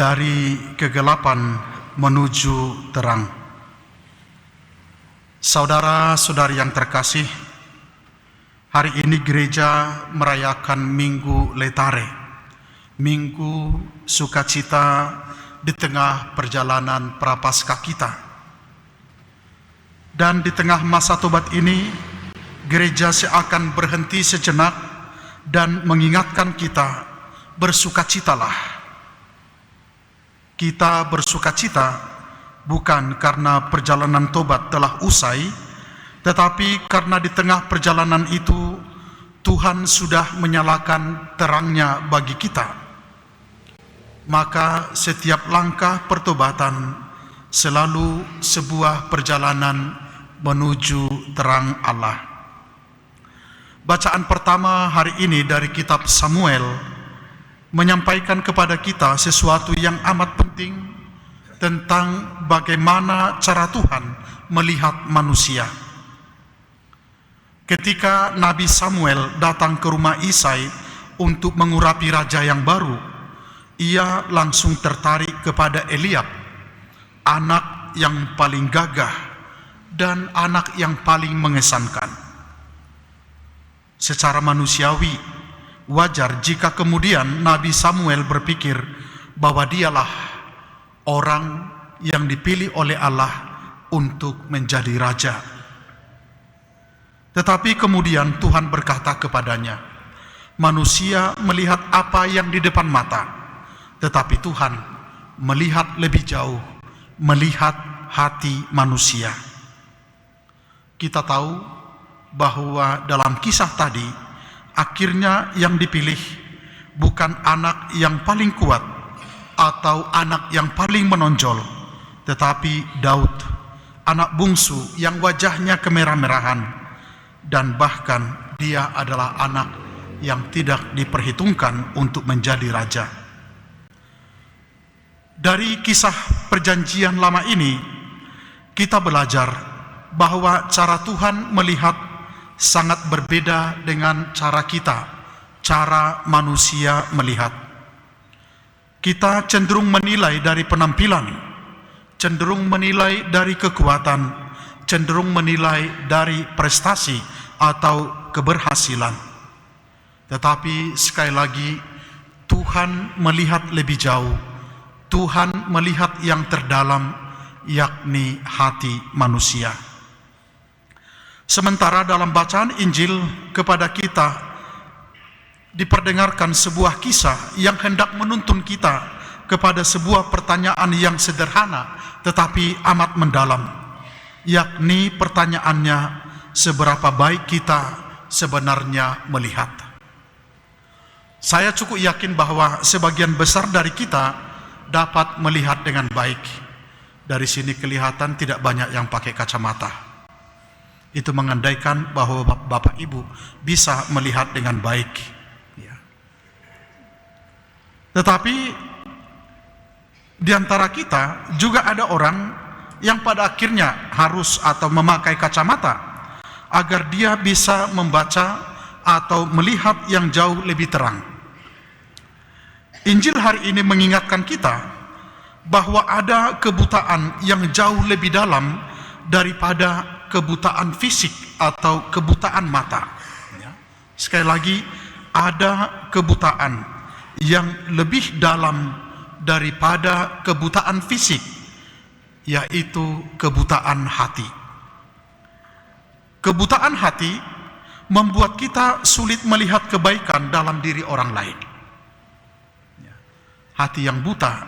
dari kegelapan menuju terang. Saudara-saudari yang terkasih, hari ini gereja merayakan Minggu Letare, Minggu sukacita di tengah perjalanan prapaskah kita. Dan di tengah masa tobat ini, gereja seakan berhenti sejenak dan mengingatkan kita, bersukacitalah. Kita bersukacita bukan karena perjalanan tobat telah usai, tetapi karena di tengah perjalanan itu Tuhan sudah menyalakan terangnya bagi kita. Maka setiap langkah pertobatan selalu sebuah perjalanan menuju terang Allah. Bacaan pertama hari ini dari kitab Samuel menyampaikan kepada kita sesuatu yang amat penting tentang bagaimana cara Tuhan melihat manusia. Ketika Nabi Samuel datang ke rumah Isai untuk mengurapi raja yang baru, ia langsung tertarik kepada Eliab, anak yang paling gagah dan anak yang paling mengesankan. Secara manusiawi, wajar jika kemudian Nabi Samuel berpikir bahwa dialah orang yang dipilih oleh Allah untuk menjadi raja. Tetapi kemudian Tuhan berkata kepadanya, manusia melihat apa yang di depan mata, tetapi Tuhan melihat lebih jauh, melihat hati manusia. Kita tahu bahwa dalam kisah tadi, akhirnya yang dipilih bukan anak yang paling kuat atau anak yang paling menonjol, tetapi Daud, anak bungsu yang wajahnya kemerah-merahan, dan bahkan dia adalah anak yang tidak diperhitungkan untuk menjadi raja. Dari kisah perjanjian lama ini, kita belajar bahwa cara Tuhan melihat sangat berbeda dengan cara kita, cara manusia melihat. Kita cenderung menilai dari penampilan, cenderung menilai dari kekuatan, cenderung menilai dari prestasi atau keberhasilan. Tetapi sekali lagi, Tuhan melihat lebih jauh. Tuhan melihat yang terdalam, yakni hati manusia. Sementara dalam bacaan Injil kepada kita diperdengarkan sebuah kisah yang hendak menuntun kita kepada sebuah pertanyaan yang sederhana tetapi amat mendalam, yakni pertanyaannya, seberapa baik kita sebenarnya melihat. Saya cukup yakin bahwa sebagian besar dari kita dapat melihat dengan baik. Dari sini kelihatan tidak banyak yang pakai kacamata. Itu mengandaikan bahwa Bapak Ibu bisa melihat dengan baik. Ya. Tetapi di antara kita juga ada orang yang pada akhirnya harus atau memakai kacamata agar dia bisa membaca atau melihat yang jauh lebih terang. Injil hari ini mengingatkan kita bahwa ada kebutaan yang jauh lebih dalam daripada kebutaan fisik atau kebutaan mata. Sekali lagi, ada kebutaan yang lebih dalam daripada kebutaan fisik, yaitu kebutaan hati. Kebutaan hati membuat kita sulit melihat kebaikan dalam diri orang lain. Hati yang buta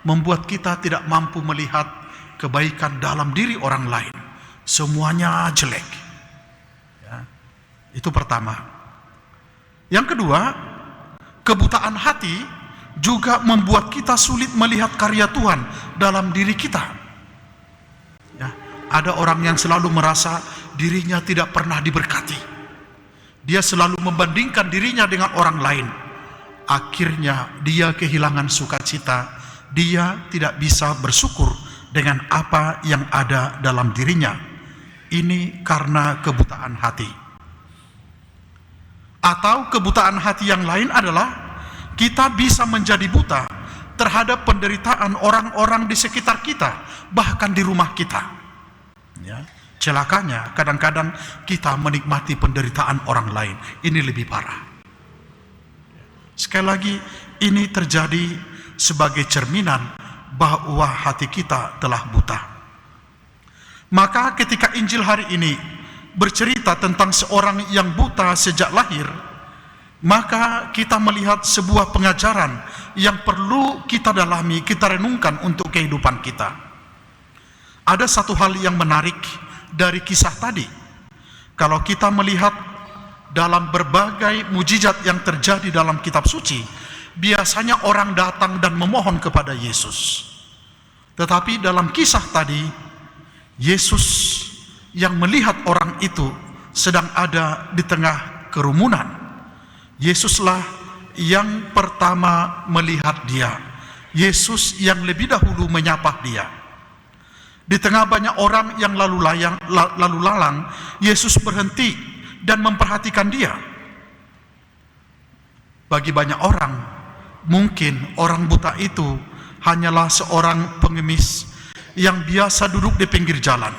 membuat kita tidak mampu melihat kebaikan dalam diri orang lain. Semuanya jelek. Ya, itu pertama. Yang kedua, kebutaan hati juga membuat kita sulit melihat karya Tuhan dalam diri kita. Ya, ada orang yang selalu merasa dirinya tidak pernah diberkati. Dia selalu membandingkan dirinya dengan orang lain. Akhirnya dia kehilangan sukacita. Dia tidak bisa bersyukur dengan apa yang ada dalam dirinya. Ini karena kebutaan hati. Atau kebutaan hati yang lain adalah kita bisa menjadi buta terhadap penderitaan orang-orang di sekitar kita, bahkan di rumah kita. Ya. Celakanya kadang-kadang kita menikmati penderitaan orang lain. Ini lebih parah. Sekali lagi, ini terjadi sebagai cerminan bahwa hati kita telah buta. Maka ketika Injil hari ini bercerita tentang seorang yang buta sejak lahir, maka kita melihat sebuah pengajaran yang perlu kita dalami, kita renungkan untuk kehidupan kita. Ada satu hal yang menarik dari kisah tadi. Kalau kita melihat dalam berbagai mujizat yang terjadi dalam kitab suci, biasanya orang datang dan memohon kepada Yesus. Tetapi dalam kisah tadi, Yesus yang melihat orang itu sedang ada di tengah kerumunan. Yesuslah yang pertama melihat dia. Yesus yang lebih dahulu menyapa dia. Di tengah banyak orang yang lalu lalang, Yesus berhenti dan memperhatikan dia. Bagi banyak orang, mungkin orang buta itu hanyalah seorang pengemis yang biasa duduk di pinggir jalan.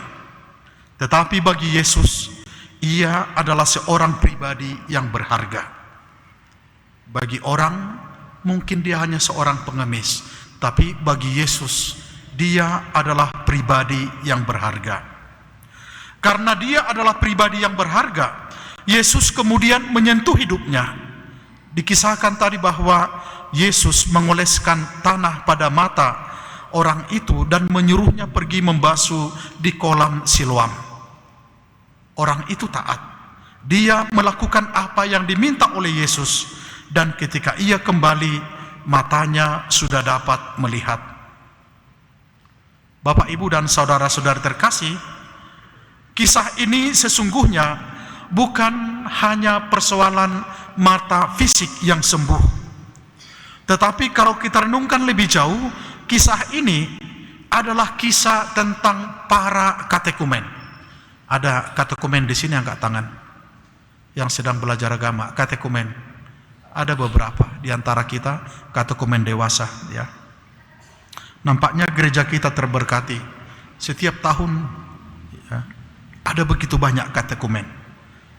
Tetapi bagi Yesus, ia adalah seorang pribadi yang berharga. Bagi orang, mungkin dia hanya seorang pengemis, tapi bagi Yesus, dia adalah pribadi yang berharga. Karena dia adalah pribadi yang berharga, Yesus kemudian menyentuh hidupnya. Dikisahkan tadi bahwa Yesus mengoleskan tanah pada mata orang itu dan menyuruhnya pergi membasuh di kolam Siloam. Orang itu taat. Dia melakukan apa yang diminta oleh Yesus, dan ketika ia kembali, matanya sudah dapat melihat. Bapak, Ibu, dan saudara-saudara terkasih, kisah ini sesungguhnya bukan hanya persoalan mata fisik yang sembuh. Tetapi kalau kita renungkan lebih jauh, kisah ini adalah kisah tentang para katekumen. Ada katekumen di sini angkat tangan yang sedang belajar agama, katekumen. Ada beberapa di antara kita katekumen dewasa, ya. Nampaknya gereja kita terberkati. Setiap tahun ya, ada begitu banyak katekumen.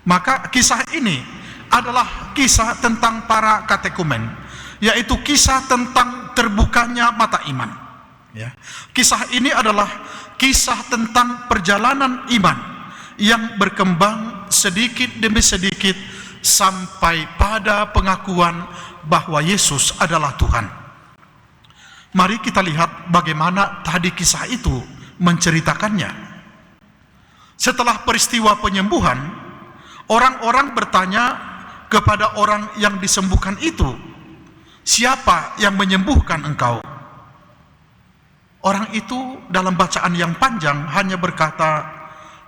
Maka kisah ini adalah kisah tentang para katekumen, yaitu kisah tentang terbukanya mata iman. Ya. Kisah ini adalah kisah tentang perjalanan iman yang berkembang sedikit demi sedikit sampai pada pengakuan bahwa Yesus adalah Tuhan. Mari kita lihat bagaimana tadi kisah itu menceritakannya. Setelah peristiwa penyembuhan, orang-orang bertanya kepada orang yang disembuhkan itu, "Siapa yang menyembuhkan engkau?" Orang itu dalam bacaan yang panjang hanya berkata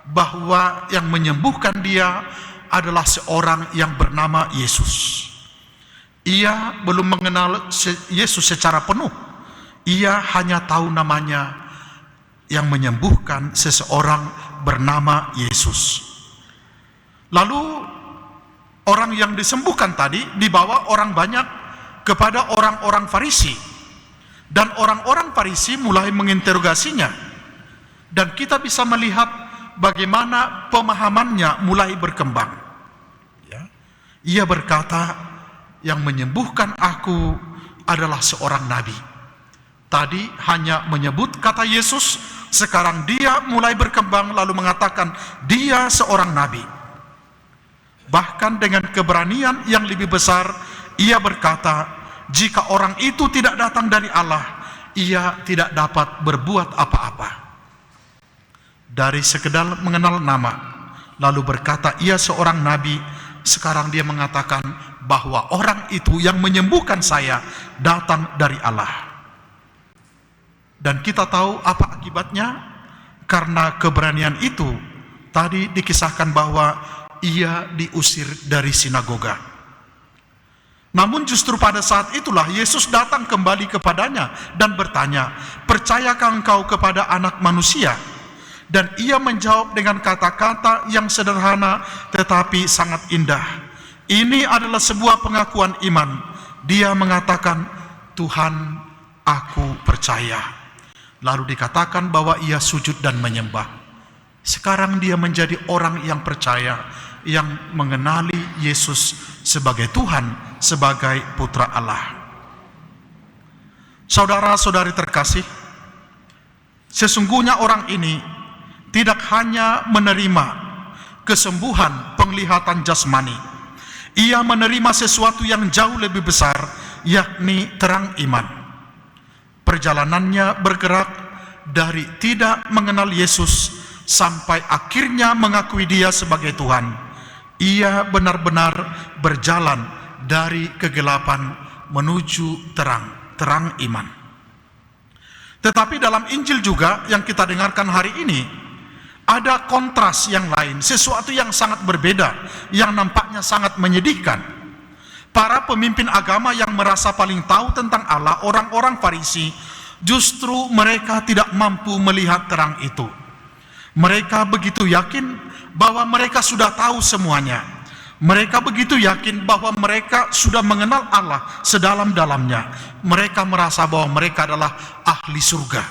bahwa yang menyembuhkan dia adalah seorang yang bernama Yesus. Ia belum mengenal Yesus secara penuh. Ia hanya tahu namanya, yang menyembuhkan seseorang bernama Yesus. Lalu orang yang disembuhkan tadi dibawa orang banyak kepada orang-orang Farisi. Dan orang-orang Farisi mulai menginterogasinya. Dan kita bisa melihat bagaimana pemahamannya mulai berkembang. Ya. Ia berkata, yang menyembuhkan aku adalah seorang nabi. Tadi hanya menyebut kata Yesus, sekarang dia mulai berkembang lalu mengatakan dia seorang nabi. Bahkan dengan keberanian yang lebih besar, ia berkata, jika orang itu tidak datang dari Allah, ia tidak dapat berbuat apa-apa. Dari sekedar mengenal nama, lalu berkata ia seorang nabi, sekarang dia mengatakan bahwa orang itu yang menyembuhkan saya datang dari Allah. Dan kita tahu apa akibatnya? Karena keberanian itu, tadi dikisahkan bahwa ia diusir dari sinagoga. Namun justru pada saat itulah Yesus datang kembali kepadanya dan bertanya, "Percayakah engkau kepada Anak Manusia?" Dan ia menjawab dengan kata-kata yang sederhana tetapi sangat indah. Ini adalah sebuah pengakuan iman. Dia mengatakan, "Tuhan, aku percaya. Lalu dikatakan bahwa ia sujud dan menyembah. Sekarang dia menjadi orang yang percaya, yang mengenali Yesus sebagai Tuhan, sebagai Putra Allah. Saudara-saudari terkasih, sesungguhnya orang ini tidak hanya menerima kesembuhan penglihatan jasmani, ia menerima sesuatu yang jauh lebih besar, yakni terang iman. Perjalanannya bergerak dari tidak mengenal Yesus sampai akhirnya mengakui Dia sebagai Tuhan. Ia benar-benar berjalan dari kegelapan menuju terang iman. Tetapi dalam Injil juga yang kita dengarkan hari ini, ada kontras yang lain, sesuatu yang sangat berbeda, yang nampaknya sangat menyedihkan. Para pemimpin agama yang merasa paling tahu tentang Allah, orang-orang Farisi, justru mereka tidak mampu melihat terang itu. Mereka begitu yakin bahwa mereka sudah tahu semuanya. Mereka begitu yakin bahwa mereka sudah mengenal Allah sedalam-dalamnya. Mereka merasa bahwa mereka adalah ahli surga.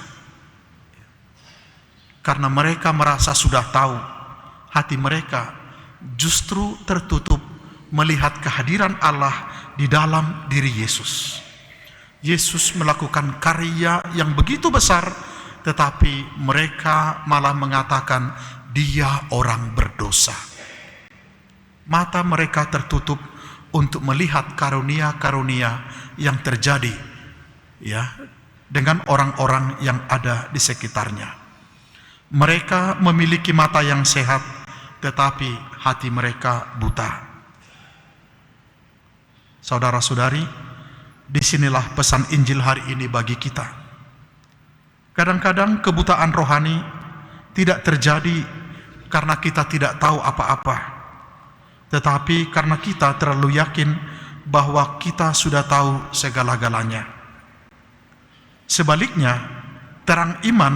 Karena mereka merasa sudah tahu, hati mereka justru tertutup melihat kehadiran Allah di dalam diri Yesus. Yesus melakukan karya yang begitu besar, tetapi mereka malah mengatakan Dia orang berdosa. Mata mereka tertutup untuk melihat karunia-karunia yang terjadi dengan orang-orang yang ada di sekitarnya. Mereka memiliki mata yang sehat, tetapi hati mereka buta. Saudara-saudari, disinilah pesan Injil hari ini bagi kita. Kadang-kadang kebutaan rohani tidak terjadi karena kita tidak tahu apa-apa, tetapi karena kita terlalu yakin bahwa kita sudah tahu segala-galanya. Sebaliknya, terang iman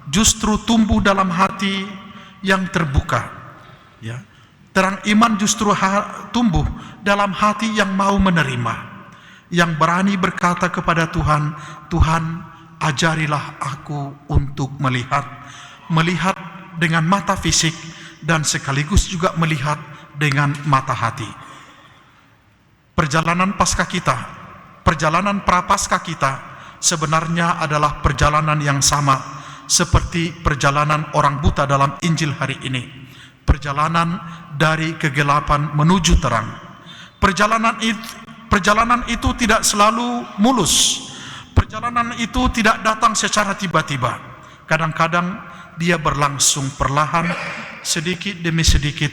justru tumbuh dalam hati yang terbuka. Terang iman justru tumbuh dalam hati yang mau menerima, yang berani berkata kepada Tuhan, Tuhan, ajarilah aku untuk melihat dengan mata fisik dan sekaligus juga melihat dengan mata hati. Perjalanan Paskah kita, perjalanan Prapaskah kita sebenarnya adalah perjalanan yang sama seperti perjalanan orang buta dalam Injil hari ini. Perjalanan dari kegelapan menuju terang. Perjalanan itu tidak selalu mulus. Perjalanan itu tidak datang secara tiba-tiba. Kadang-kadang dia berlangsung perlahan, sedikit demi sedikit,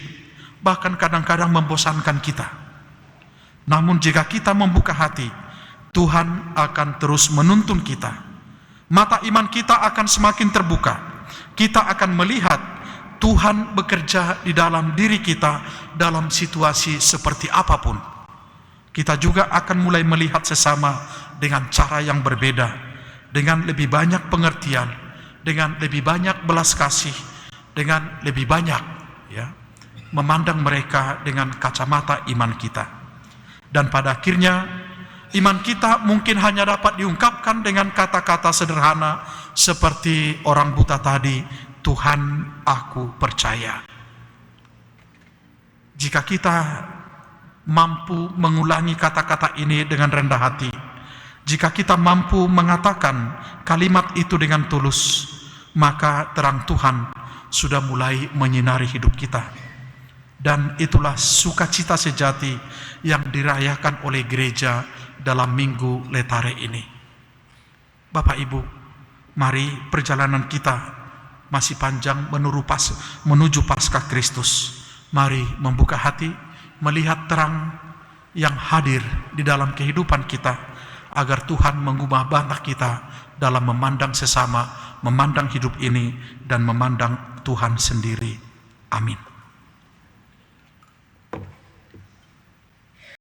bahkan kadang-kadang membosankan kita. Namun jika kita membuka hati, Tuhan akan terus menuntun kita. Mata iman kita akan semakin terbuka. Kita akan melihat Tuhan bekerja di dalam diri kita dalam situasi seperti apapun. Kita juga akan mulai melihat sesama dengan cara yang berbeda, dengan lebih banyak pengertian, dengan lebih banyak belas kasih, dengan lebih banyak memandang mereka dengan kacamata iman kita. Dan pada akhirnya iman kita mungkin hanya dapat diungkapkan dengan kata-kata sederhana seperti orang buta tadi, Tuhan, aku percaya. Jika kita mampu mengulangi kata-kata ini dengan rendah hati, jika kita mampu mengatakan kalimat itu dengan tulus, maka terang Tuhan sudah mulai menyinari hidup kita. Dan itulah sukacita sejati yang dirayakan oleh gereja dalam Minggu Letare ini. Bapak Ibu, mari perjalanan kita masih panjang menuju Paskah Kristus. Mari membuka hati, melihat terang yang hadir di dalam kehidupan kita, agar Tuhan mengubah mata kita dalam memandang sesama, memandang hidup ini, dan memandang Tuhan sendiri. Amin.